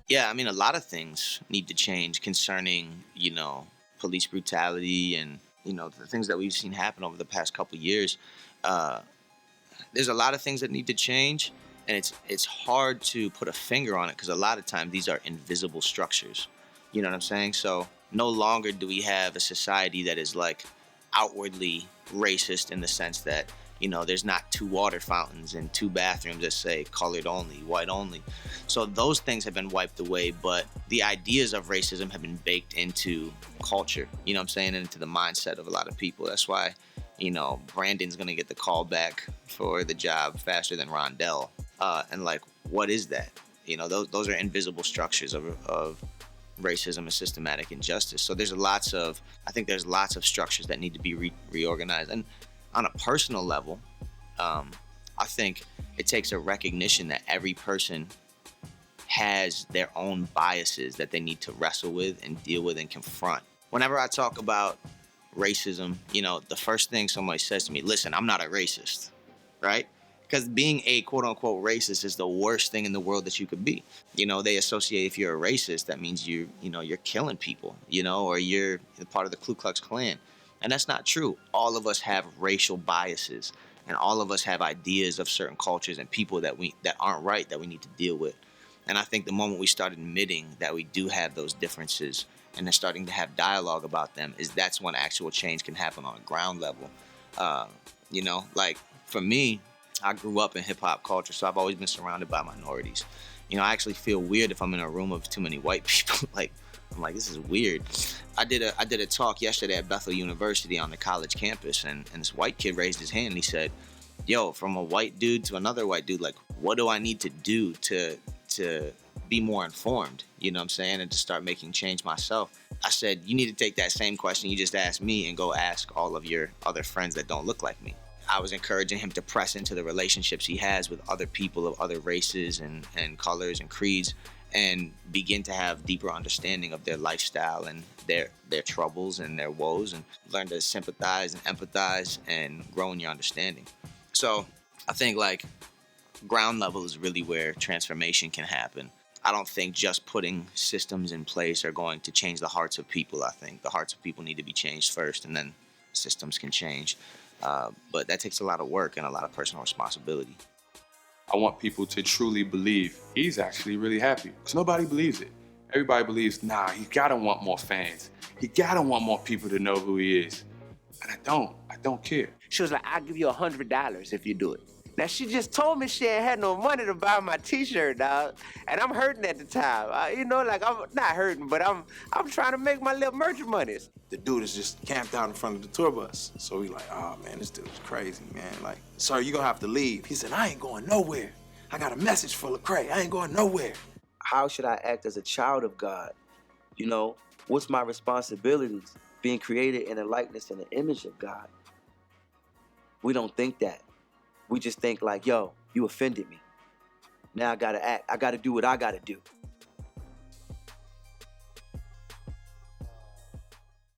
Yeah, I mean, a lot of things need to change concerning, police brutality and, the things that we've seen happen over the past couple years. Uh, there's a lot of things that need to change, and it's hard to put a finger on it because a lot of times these are invisible structures. You know what I'm saying? So no longer do we have a society that is like outwardly racist in the sense that there's not two water fountains and two bathrooms that say colored only, white only. So those things have been wiped away, but the ideas of racism have been baked into culture, you know what I'm saying, and into the mindset of a lot of people. That's why Brandon's gonna get the call back for the job faster than Rondell. And like, what is that? Those are invisible structures of racism and systematic injustice. So I think there's lots of structures that need to be reorganized. And on a personal level, I think it takes a recognition that every person has their own biases that they need to wrestle with and deal with and confront. Whenever I talk about racism, the first thing somebody says to me, listen, I'm not a racist, right? Because being a quote unquote racist is the worst thing in the world that you could be. They associate if you're a racist, that means you're killing people, or you're part of the Ku Klux Klan. And that's not true. All of us have racial biases, and all of us have ideas of certain cultures and people that aren't right that we need to deal with. And I think the moment we start admitting that we do have those differences and then starting to have dialogue about them, that's when actual change can happen on a ground level. Like for me, I grew up in hip hop culture, so I've always been surrounded by minorities. I actually feel weird if I'm in a room of too many white people. I'm like, this is weird. I did a talk yesterday at Bethel University on the college campus, and this white kid raised his hand and he said, yo, from a white dude to another white dude, like, what do I need to do to be more informed, you know what I'm saying, and to start making change myself? I said, you need to take that same question you just asked me and go ask all of your other friends that don't look like me. I was encouraging him to press into the relationships he has with other people of other races and colors and creeds, and begin to have deeper understanding of their lifestyle and their troubles and their woes, and learn to sympathize and empathize and grow in your understanding. So I think like ground level is really where transformation can happen. I don't think just putting systems in place are going to change the hearts of people. I think the hearts of people need to be changed first, and then systems can change. But that takes a lot of work and a lot of personal responsibility. I want people to truly believe he's actually really happy, because nobody believes it. Everybody believes, nah, he gotta want more fans. He gotta want more people to know who he is. And I don't care. She was like, I'll give you $100 if you do it. Now, she just told me she ain't had no money to buy my t-shirt, dog. And I'm hurting at the time. I'm not hurting, but I'm trying to make my little merch monies. The dude is just camped out in front of the tour bus. So we like, oh man, this dude's crazy, man. Like, sir, you gonna have to leave. He said, I ain't going nowhere. I got a message for Lecrae. I ain't going nowhere. How should I act as a child of God? What's my responsibilities? Being created in the likeness and the image of God. We don't think that. We just think like, yo, you offended me. Now I gotta act. I gotta do what I gotta do.